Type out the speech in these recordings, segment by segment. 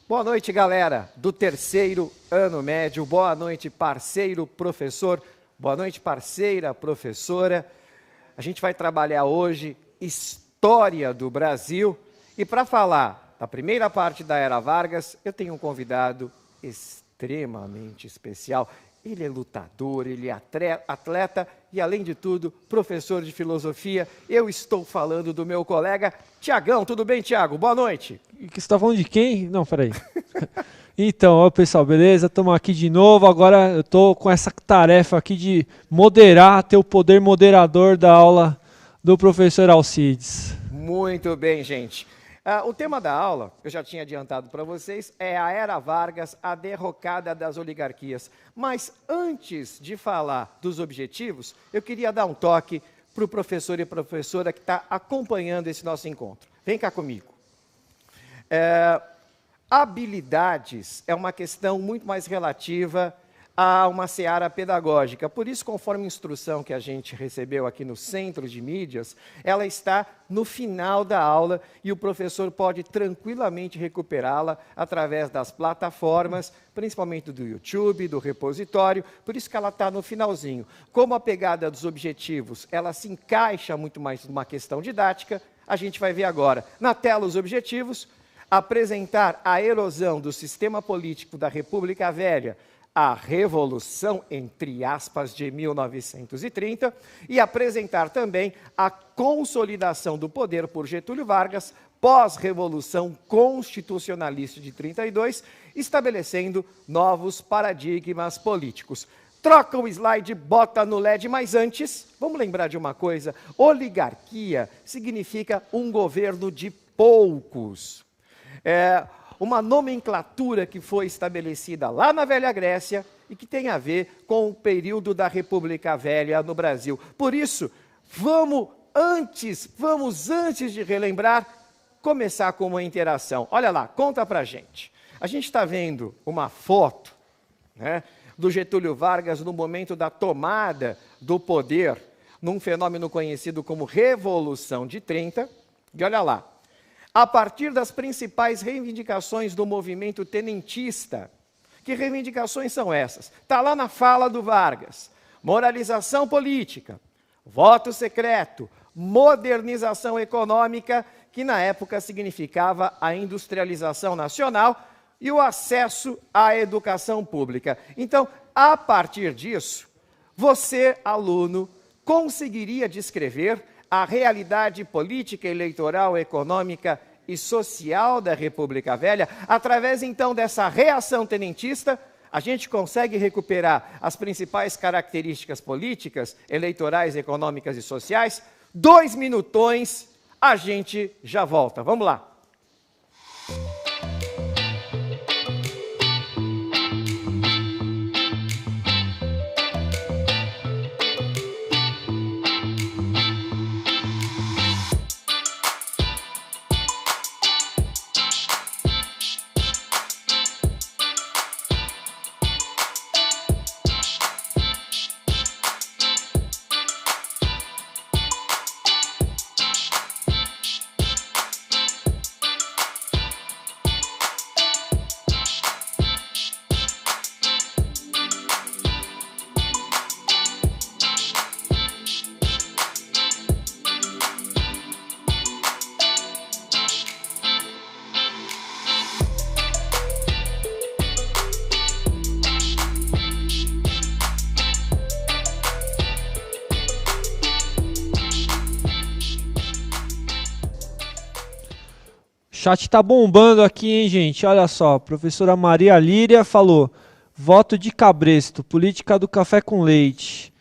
Boa noite, galera do terceiro ano médio. Boa noite, parceiro professor. Boa noite, parceira professora. A gente vai trabalhar hoje História do Brasil. E para falar da primeira parte da Era Vargas, eu tenho um convidado extremamente especial. Ele é lutador, ele é atleta e, além de tudo, professor de filosofia. Eu estou falando do meu colega Tiagão. Tudo bem, Tiago? Boa noite. Você está falando de quem? Não, peraí. Então, ó, pessoal, beleza? Estamos aqui de novo. Agora eu estou com essa tarefa aqui de moderar, ter o poder moderador da aula do professor Alcides. Muito bem, gente. O tema da aula, eu já tinha adiantado para vocês, é a Era Vargas, a derrocada das oligarquias. Mas antes de falar dos objetivos, eu queria dar um toque para o professor e professora que está acompanhando esse nosso encontro. Vem cá comigo. Habilidades é uma questão muito mais relativa a uma seara pedagógica. Por isso, conforme a instrução que a gente recebeu aqui no Centro de Mídias, ela está no final da aula e o professor pode tranquilamente recuperá-la através das plataformas, principalmente do YouTube, do repositório, por isso que ela está no finalzinho. Como a pegada dos objetivos, ela se encaixa muito mais numa questão didática, a gente vai ver agora. Na tela, os objetivos: apresentar a erosão do sistema político da República Velha, a Revolução, entre aspas, de 1930, e apresentar também a consolidação do poder por Getúlio Vargas, pós-Revolução Constitucionalista de 32, estabelecendo novos paradigmas políticos. Troca o slide, bota no LED, mas antes, vamos lembrar de uma coisa: oligarquia significa um governo de poucos. Uma nomenclatura que foi estabelecida lá na Velha Grécia e que tem a ver com o período da República Velha no Brasil. Por isso, vamos antes de relembrar, começar com uma interação. Olha lá, conta pra gente. A gente está vendo uma foto, né, do Getúlio Vargas no momento da tomada do poder, num fenômeno conhecido como Revolução de 30, e olha lá. A partir das principais reivindicações do movimento tenentista. Que reivindicações são essas? Está lá na fala do Vargas: moralização política, voto secreto, modernização econômica, que na época significava a industrialização nacional e o acesso à educação pública. Então, a partir disso, você, aluno, conseguiria descrever a realidade política, eleitoral, econômica e social da República Velha. Através, então, dessa reação tenentista, a gente consegue recuperar as principais características políticas, eleitorais, econômicas e sociais. 2 minutões, a gente já volta. Vamos lá. O chat tá bombando aqui, hein, gente? Olha só, a professora Maria Líria falou: voto de Cabresto, política do café com leite.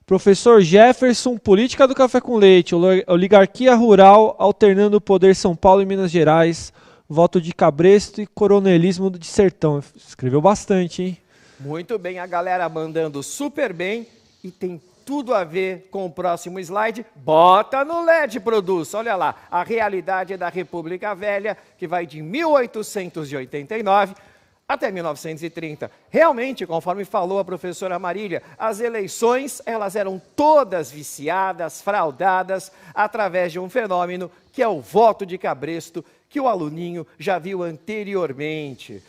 Professor Jefferson, política do café com leite, oligarquia rural alternando o poder São Paulo e Minas Gerais, voto de Cabresto e coronelismo de sertão. Escreveu bastante, hein? Muito bem, a galera mandando super bem e tem tudo a ver com o próximo slide. Bota no LED, produz. Olha lá, a realidade da República Velha, que vai de 1889 até 1930. Realmente, conforme falou a professora Marília, as eleições, elas eram todas viciadas, fraudadas, através de um fenômeno que é o voto de cabresto, que o aluninho já viu anteriormente.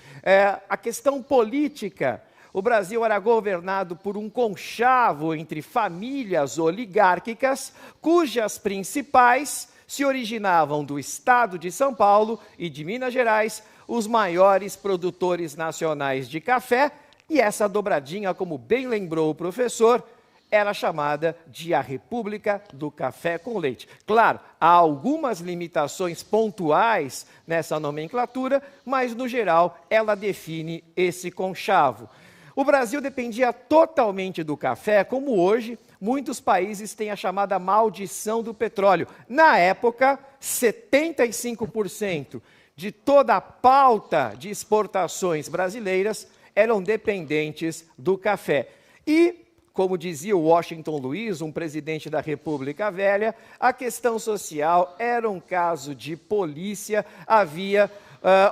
A questão política. O Brasil era governado por um conchavo entre famílias oligárquicas, cujas principais se originavam do estado de São Paulo e de Minas Gerais, os maiores produtores nacionais de café, e essa dobradinha, como bem lembrou o professor, era chamada de a República do Café com Leite. Claro, há algumas limitações pontuais nessa nomenclatura, mas, no geral, ela define esse conchavo. O Brasil dependia totalmente do café, como hoje muitos países têm a chamada maldição do petróleo. Na época, 75% de toda a pauta de exportações brasileiras eram dependentes do café. E, como dizia o Washington Luiz, um presidente da República Velha, a questão social era um caso de polícia, havia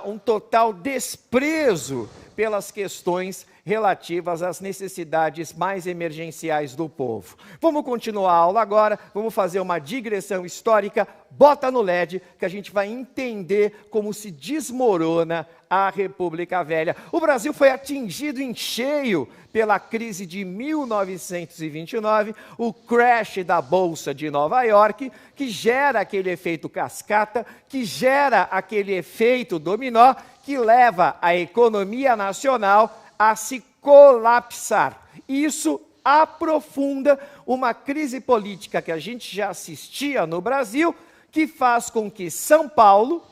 um total desprezo pelas questões relativas às necessidades mais emergenciais do povo. Vamos continuar a aula agora, vamos fazer uma digressão histórica, bota no LED, que a gente vai entender como se desmorona a República Velha. O Brasil foi atingido em cheio pela crise de 1929, o crash da Bolsa de Nova York, que gera aquele efeito cascata, que gera aquele efeito dominó, que leva a economia nacional a se colapsar. Isso aprofunda uma crise política que a gente já assistia no Brasil, que faz com que São Paulo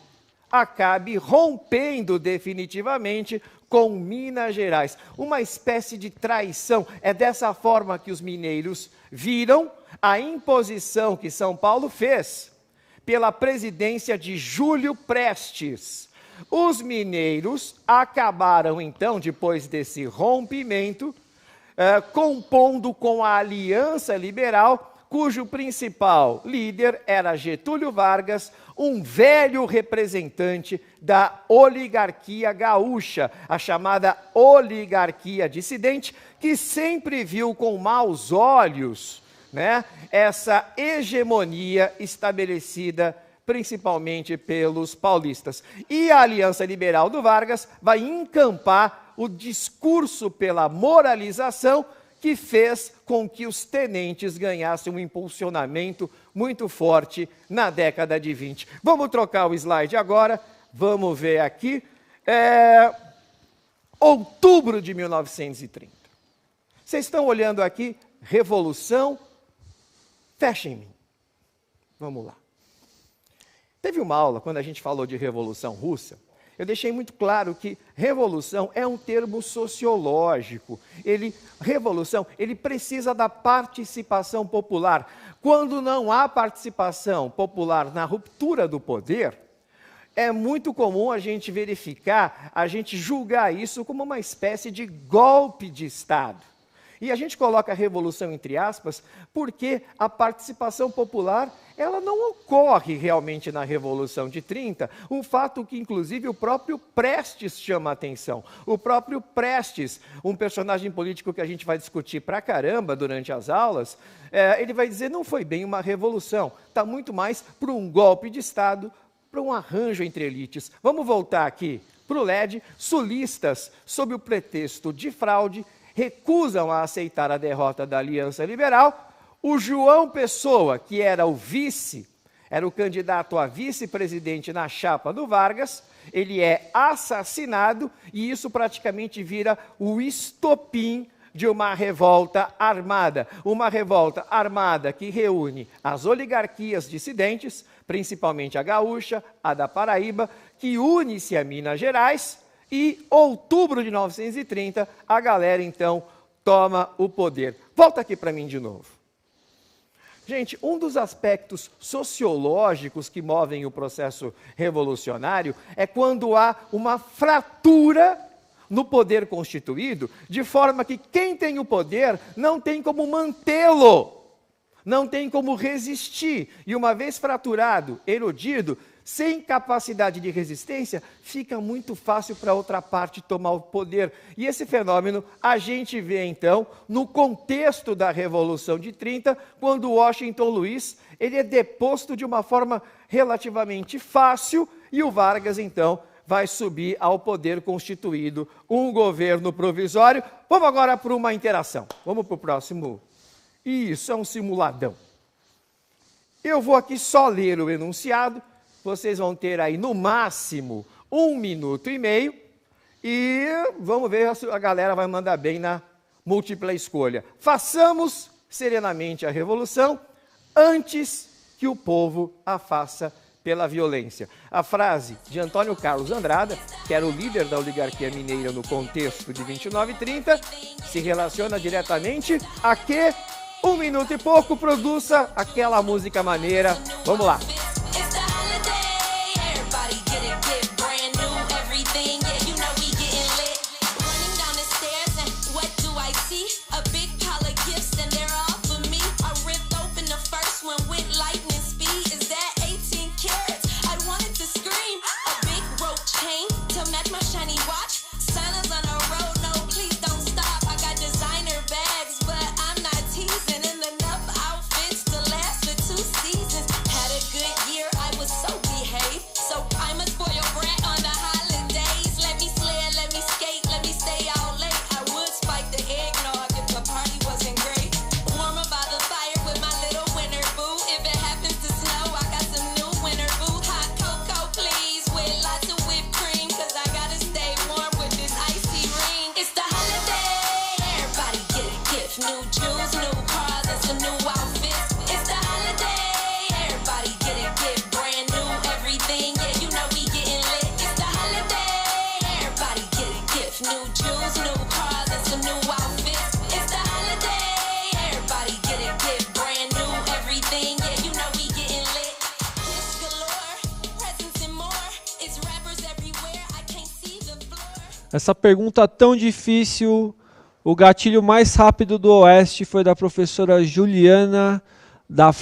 acabe rompendo definitivamente com Minas Gerais. Uma espécie de traição. É dessa forma que os mineiros viram a imposição que São Paulo fez pela presidência de Júlio Prestes. Os mineiros acabaram, então, depois desse rompimento, compondo com a Aliança Liberal, cujo principal líder era Getúlio Vargas, um velho representante da oligarquia gaúcha, a chamada oligarquia dissidente, que sempre viu com maus olhos, né, essa hegemonia estabelecida principalmente pelos paulistas. E a Aliança Liberal do Vargas vai encampar o discurso pela moralização que fez com que os tenentes ganhassem um impulsionamento muito forte na década de 20. Vamos trocar o slide agora, vamos ver aqui. Outubro de 1930. Vocês estão olhando aqui, Revolução, fecha em mim. Vamos lá. Teve uma aula, quando a gente falou de Revolução Russa, eu deixei muito claro que revolução é um termo sociológico. Revolução, ele precisa da participação popular. Quando não há participação popular na ruptura do poder, é muito comum a gente verificar, a gente julgar isso como uma espécie de golpe de Estado. E a gente coloca a revolução entre aspas, porque a participação popular, ela não ocorre realmente na Revolução de 30, um fato que, inclusive, o próprio Prestes chama a atenção. O próprio Prestes, um personagem político que a gente vai discutir pra caramba durante as aulas, ele vai dizer, não foi bem uma revolução, está muito mais para um golpe de Estado, para um arranjo entre elites. Vamos voltar aqui para o LED. Sulistas, sob o pretexto de fraude, recusam a aceitar a derrota da Aliança Liberal. O João Pessoa, que era o vice, era o candidato a vice-presidente na chapa do Vargas, ele é assassinado e isso praticamente vira o estopim de uma revolta armada. Uma revolta armada que reúne as oligarquias dissidentes, principalmente a gaúcha, a da Paraíba, que une-se a Minas Gerais. E, outubro de 1930, a galera, então, toma o poder. Volta aqui para mim de novo. Gente, um dos aspectos sociológicos que movem o processo revolucionário é quando há uma fratura no poder constituído, de forma que quem tem o poder não tem como mantê-lo, não tem como resistir. E uma vez fraturado, erodido, sem capacidade de resistência, fica muito fácil para outra parte tomar o poder. E esse fenômeno a gente vê, então, no contexto da Revolução de 30, quando Washington Luiz ele é deposto de uma forma relativamente fácil e o Vargas, então, vai subir ao poder constituído um governo provisório. Vamos agora para uma interação. Vamos para o próximo. Isso, é um simuladão. Eu vou aqui só ler o enunciado. Vocês vão ter aí, no máximo, 1 minuto e meio. E vamos ver se a galera vai mandar bem na múltipla escolha. Façamos serenamente a revolução antes que o povo a faça pela violência. A frase de Antônio Carlos Andrada, que era o líder da oligarquia mineira no contexto de 29 e 30, se relaciona diretamente a que 1 minuto e pouco produza aquela música maneira. Vamos lá. Essa pergunta tão difícil, o gatilho mais rápido do Oeste foi da professora Juliana da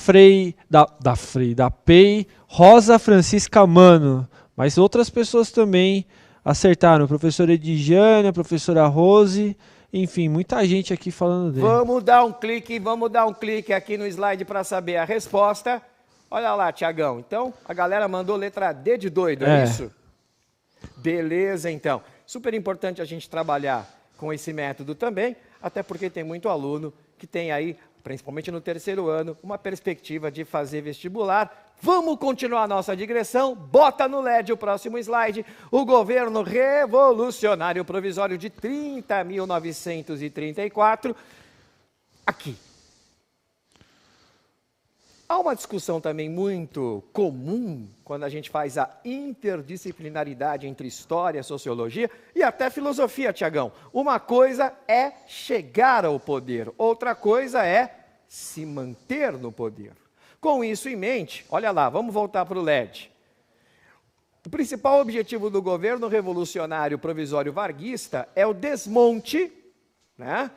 PEI Rosa Francisca Mano. Mas outras pessoas também acertaram. A professora Edjane, a professora Rose, enfim, muita gente aqui falando dele. Vamos dar um clique aqui no slide para saber a resposta. Olha lá, Tiagão. Então, a galera mandou letra D de doido, é isso? Beleza, então. Super importante a gente trabalhar com esse método também, até porque tem muito aluno que tem aí, principalmente no terceiro ano, uma perspectiva de fazer vestibular. Vamos continuar a nossa digressão. Bota no LED o próximo slide. O governo revolucionário provisório de 30.934. Aqui. Há uma discussão também muito comum quando a gente faz a interdisciplinaridade entre história, sociologia e até filosofia, Tiagão. Uma coisa é chegar ao poder, outra coisa é se manter no poder. Com isso em mente, olha lá, vamos voltar para o LED. O principal objetivo do governo revolucionário provisório varguista é o desmonte, né,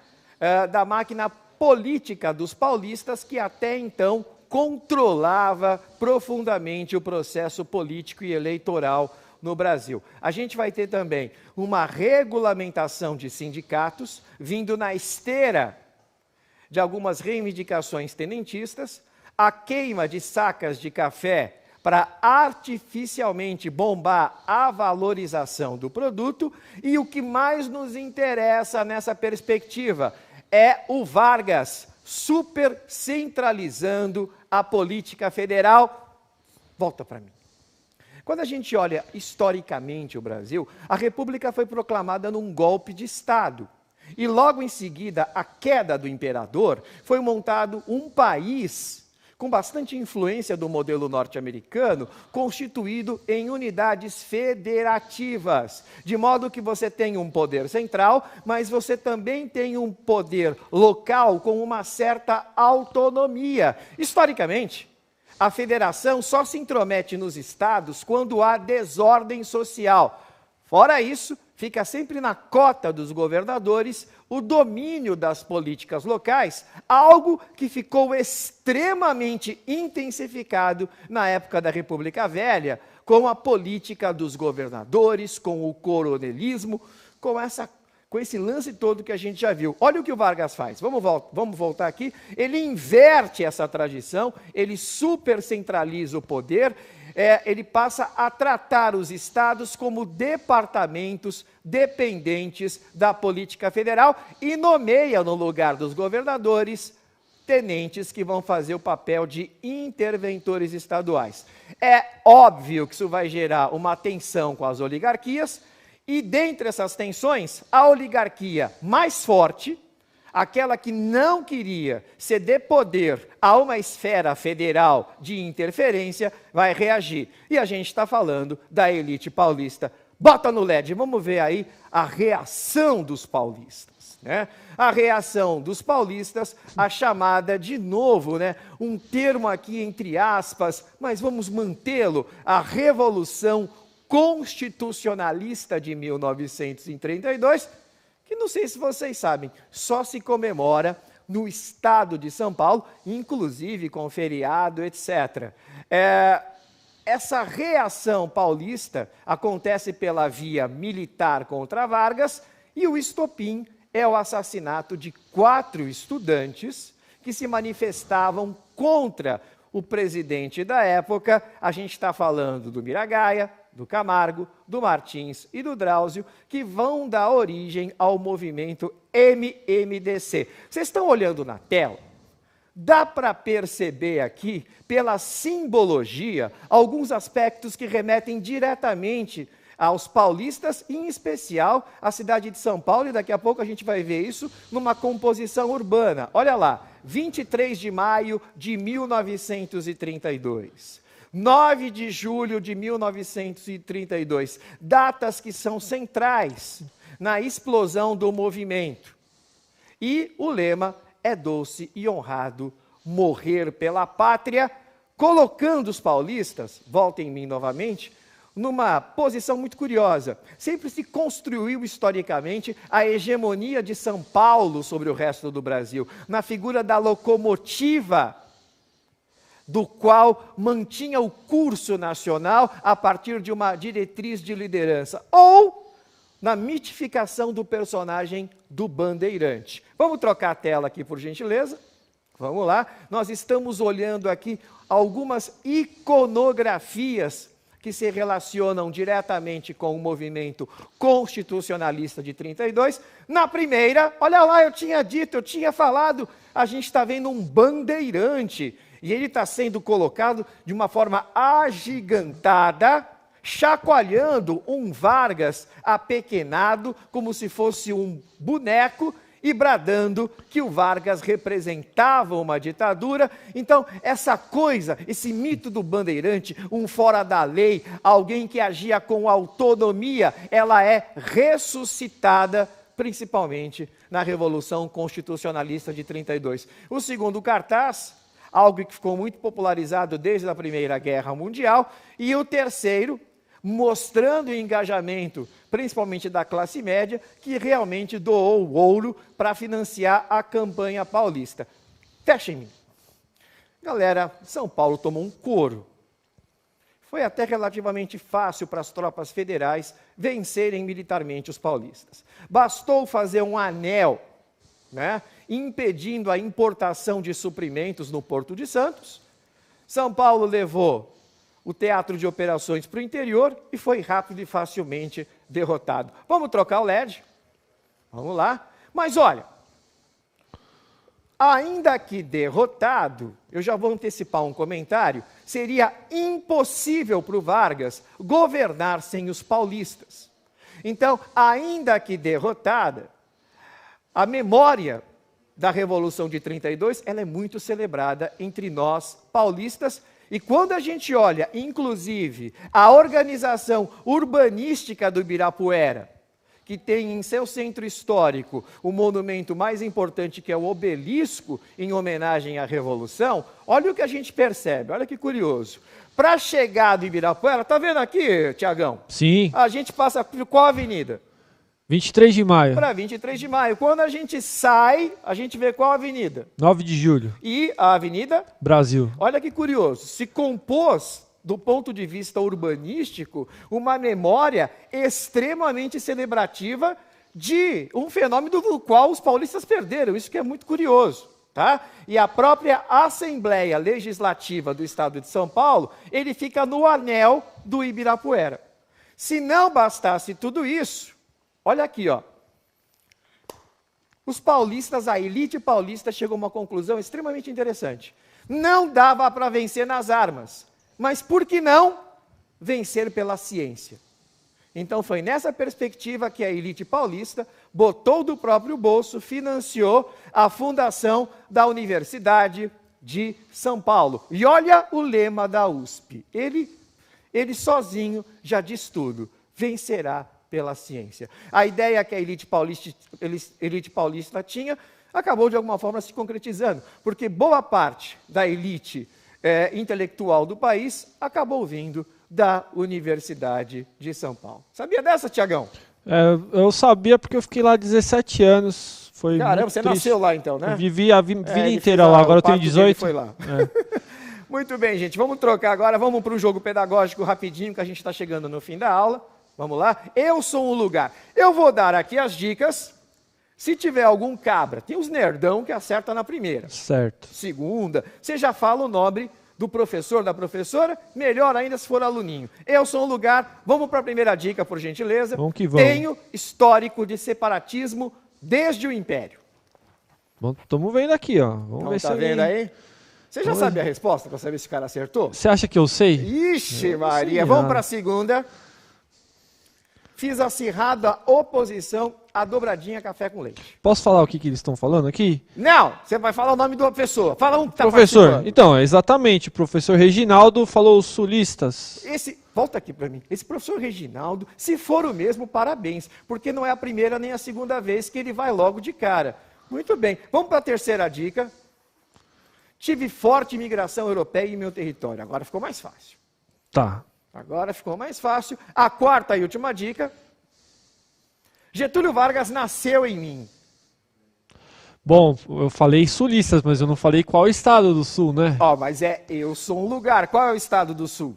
da máquina política dos paulistas que até então controlava profundamente o processo político e eleitoral no Brasil. A gente vai ter também uma regulamentação de sindicatos, vindo na esteira de algumas reivindicações tenentistas, a queima de sacas de café para artificialmente bombar a valorização do produto, e o que mais nos interessa nessa perspectiva é o Vargas super centralizando a política federal. Volta para mim. Quando a gente olha historicamente o Brasil, a República foi proclamada num golpe de Estado. E logo em seguida, a queda do imperador, foi montado um país com bastante influência do modelo norte-americano, constituído em unidades federativas, de modo que você tem um poder central, mas você também tem um poder local com uma certa autonomia. Historicamente, a federação só se intromete nos estados quando há desordem social. Fora isso, fica sempre na cota dos governadores o domínio das políticas locais, algo que ficou extremamente intensificado na época da República Velha, com a política dos governadores, com o coronelismo, com esse lance todo que a gente já viu. Olha o que o Vargas faz. Vamos voltar aqui. Ele inverte essa tradição, ele supercentraliza o poder, ele passa a tratar os estados como departamentos dependentes da política federal e nomeia no lugar dos governadores tenentes que vão fazer o papel de interventores estaduais. É óbvio que isso vai gerar uma tensão com as oligarquias e, dentre essas tensões, a oligarquia mais forte, aquela que não queria ceder poder a uma esfera federal de interferência, vai reagir. E a gente está falando da elite paulista. Bota no LED, vamos ver aí a reação dos paulistas, né? A reação dos paulistas, a chamada, de novo, né, um termo aqui entre aspas, mas vamos mantê-lo, a Revolução Constitucionalista de 1932, que não sei se vocês sabem, só se comemora no estado de São Paulo, inclusive com feriado, etc. Essa reação paulista acontece pela via militar contra Vargas e o estopim é o assassinato de 4 estudantes que se manifestavam contra o presidente da época. A gente está falando do Miragaia, do Camargo, do Martins e do Drauzio, que vão dar origem ao movimento MMDC. Vocês estão olhando na tela? Dá para perceber aqui, pela simbologia, alguns aspectos que remetem diretamente aos paulistas, e em especial à cidade de São Paulo, e daqui a pouco a gente vai ver isso numa composição urbana. Olha lá, 23 de maio de 1932. 9 de julho de 1932, datas que são centrais na explosão do movimento. E o lema é doce e honrado morrer pela pátria, colocando os paulistas, voltem em mim novamente, numa posição muito curiosa. Sempre se construiu historicamente a hegemonia de São Paulo sobre o resto do Brasil, na figura da locomotiva, do qual mantinha o curso nacional a partir de uma diretriz de liderança, ou na mitificação do personagem do bandeirante. Vamos trocar a tela aqui, por gentileza? Vamos lá. Nós estamos olhando aqui algumas iconografias que se relacionam diretamente com o movimento constitucionalista de 32. Na primeira, olha lá, eu tinha dito, eu tinha falado, a gente está vendo um bandeirante, e ele está sendo colocado de uma forma agigantada, chacoalhando um Vargas apequenado, como se fosse um boneco, e bradando que o Vargas representava uma ditadura. Então, essa coisa, esse mito do bandeirante, um fora da lei, alguém que agia com autonomia, ela é ressuscitada principalmente na Revolução Constitucionalista de 32. O segundo cartaz, algo que ficou muito popularizado desde a Primeira Guerra Mundial, e o terceiro, mostrando o engajamento, principalmente da classe média, que realmente doou ouro para financiar a campanha paulista. Fecha em mim. Galera, São Paulo tomou um couro. Foi até relativamente fácil para as tropas federais vencerem militarmente os paulistas. Bastou fazer um anel, né, impedindo a importação de suprimentos no Porto de Santos. São Paulo levou o teatro de operações para o interior e foi rápido e facilmente derrotado. Vamos trocar o LED? Vamos lá. Mas olha, ainda que derrotado, eu já vou antecipar um comentário, seria impossível para o Vargas governar sem os paulistas. Então, ainda que derrotada, a memória da Revolução de 32, ela é muito celebrada entre nós paulistas. E quando a gente olha, inclusive, a organização urbanística do Ibirapuera, que tem em seu centro histórico o monumento mais importante, que é o obelisco, em homenagem à Revolução, olha o que a gente percebe, olha que curioso. Para chegar do Ibirapuera, tá vendo aqui, Tiagão? Sim. A gente passa por qual avenida? 23 de maio. Para 23 de maio. Quando a gente sai, a gente vê qual avenida? 9 de julho. E a Avenida Brasil. Olha que curioso, se compôs, do ponto de vista urbanístico, uma memória extremamente celebrativa de um fenômeno do qual os paulistas perderam. Isso que é muito curioso. tá? E a própria Assembleia Legislativa do Estado de São Paulo, ele fica no anel do Ibirapuera. Se não bastasse tudo isso, olha aqui, ó. Os paulistas, a elite paulista chegou a uma conclusão extremamente interessante. Não dava para vencer nas armas, mas por que não vencer pela ciência? Então foi nessa perspectiva que a elite paulista botou do próprio bolso, financiou a fundação da Universidade de São Paulo. E olha o lema da USP. Ele sozinho já diz tudo. Vencerá pela ciência. A ideia que a elite paulista tinha acabou de alguma forma se concretizando, porque boa parte da elite intelectual do país acabou vindo da Universidade de São Paulo. Sabia dessa, Tiagão? Eu sabia porque eu fiquei lá 17 anos. Foi Caramba, você triste. nasceu lá então, né? Eu vivi a vida inteira lá, agora eu tenho 18. Foi lá. Muito bem, gente, vamos trocar agora, vamos para o jogo pedagógico rapidinho, que a gente está chegando no fim da aula. Vamos lá? Eu sou um lugar. Eu vou dar aqui as dicas. Se tiver algum cabra, tem os nerdão que acerta na primeira. Certo. Segunda, você já fala o nome do professor, da professora, melhor ainda se for aluninho. Eu sou um lugar, vamos para a primeira dica, por gentileza. Vamos que vamos. Tenho histórico de separatismo desde o Império. Estamos vendo aqui, ó. Vamos Então, ver tá se vendo aí? Você já sabe a resposta para saber se o cara acertou? Você acha que eu sei? Ixi, Eu Maria. sei Vamos nada. para a segunda. Fiz acirrada oposição à dobradinha café com leite. Posso falar o que eles estão falando aqui? Não, você vai falar o nome da pessoa. Fala um que está Professor, participando. então, exatamente. O professor Reginaldo falou os sulistas. Volta aqui para mim. Esse professor Reginaldo, se for o mesmo, parabéns. Porque não é a primeira nem a segunda vez que ele vai logo de cara. Muito bem. Vamos para a terceira dica. Tive forte imigração europeia em meu território. Agora ficou mais fácil. Tá. Agora ficou mais fácil. A quarta e última dica. Getúlio Vargas nasceu em mim. Bom, eu falei sulistas, mas eu não falei qual estado do sul, né? Mas eu sou um lugar. Qual é o estado do sul?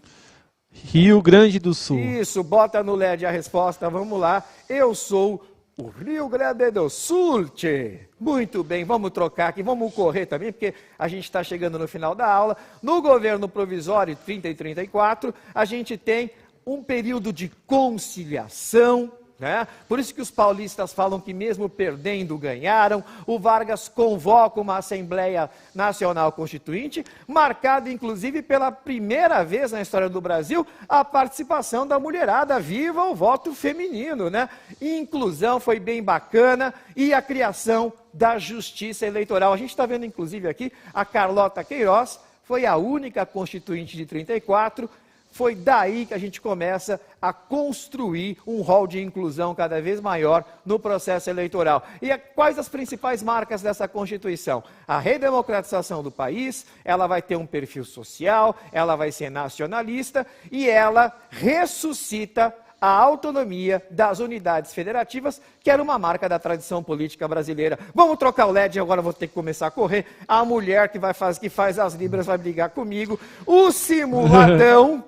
Rio Grande do Sul. Isso, bota no LED a resposta, vamos lá. Eu sou o Rio Grande do Sul, tchê. Muito bem, vamos trocar aqui, vamos correr também, porque a gente está chegando no final da aula. No governo provisório 30 e 34, a gente tem um período de conciliação, né? Por isso que os paulistas falam que mesmo perdendo, ganharam. O Vargas convoca uma Assembleia Nacional Constituinte, marcada inclusive pela primeira vez na história do Brasil, a participação da mulherada, viva o voto feminino, né? Inclusão foi bem bacana e a criação da Justiça Eleitoral. A gente está vendo inclusive aqui a Carlota Queiroz, foi a única constituinte de 34. Foi daí que a gente começa a construir um rol de inclusão cada vez maior no processo eleitoral. E quais as principais marcas dessa Constituição? A redemocratização do país, ela vai ter um perfil social, ela vai ser nacionalista e ela ressuscita a autonomia das unidades federativas, que era uma marca da tradição política brasileira. Vamos trocar o LED, agora vou ter que começar a correr. A mulher que faz as libras vai brigar comigo. O simuladão,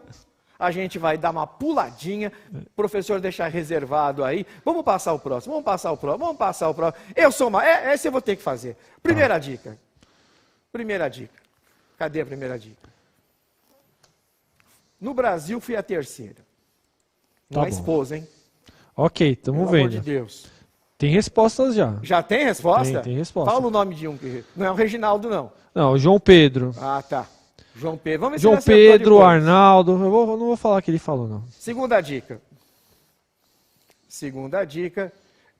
a gente vai dar uma puladinha. O professor deixar reservado aí. Vamos passar o próximo, vamos passar o próximo. Eu sou esse eu vou ter que fazer. Primeira dica. Cadê a primeira dica? No Brasil, fui a terceira. Não é esposa, hein? Ok, estamos vendo. Pelo amor de Deus. Tem respostas já. Já tem resposta? Tem resposta. Fala o nome de um que... Não é o Reginaldo, não. Não, João Pedro. Ah, tá. João Pedro. Vamos ver João se ele acertou Pedro, depois. Arnaldo. Eu não vou falar o que ele falou, não. Segunda dica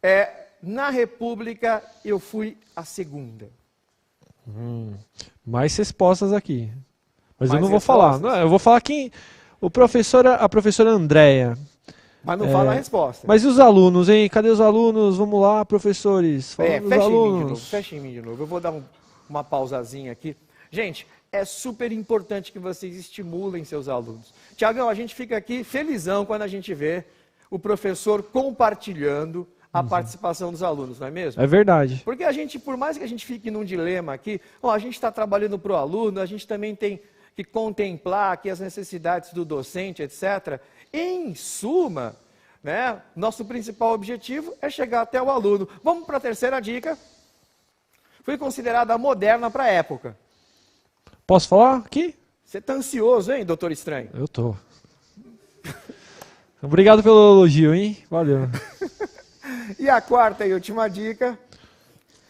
é, na República eu fui a segunda. Mais respostas aqui. Mas Mais eu não vou respostas? falar. Não, eu vou falar quem... A professora Andréia. Mas não fala a resposta. Mas e os alunos, hein? Cadê os alunos? Vamos lá, professores. Fala dos alunos. Fecha em mim de novo. Eu vou dar uma pausazinha aqui. Gente, é super importante que vocês estimulem seus alunos. Tiagão, a gente fica aqui felizão quando a gente vê o professor compartilhando a participação dos alunos, não é mesmo? É verdade. Porque a gente, por mais que a gente fique num dilema aqui, a gente está trabalhando para o aluno, a gente também tem que contemplar aqui as necessidades do docente, etc. Em suma, nosso principal objetivo é chegar até o aluno. Vamos para a terceira dica. Foi considerada moderna para a época. Posso falar aqui? Você está ansioso, hein, doutor Estranho? Eu tô. Obrigado pelo elogio, hein? Valeu. E a quarta e última dica: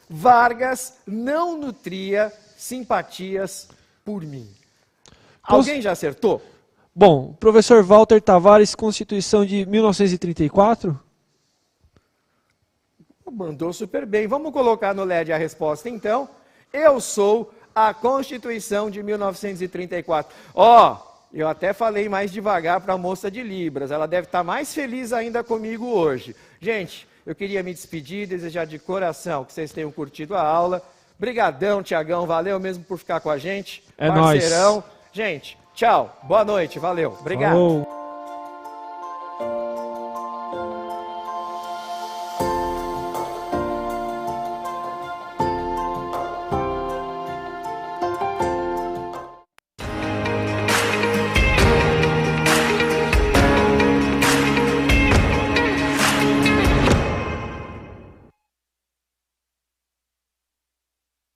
Vargas não nutria simpatias por mim. Alguém já acertou? Bom, professor Walter Tavares, Constituição de 1934? Mandou super bem. Vamos colocar no LED a resposta, então. Eu sou a Constituição de 1934. Eu até falei mais devagar para a moça de Libras. Ela deve estar mais feliz ainda comigo hoje. Gente, eu queria me despedir, desejar de coração que vocês tenham curtido a aula. Brigadão, Tiagão. Valeu mesmo por ficar com a gente. É Parceirão. nóis. Gente, tchau. Boa noite. Valeu. Obrigado. Falou.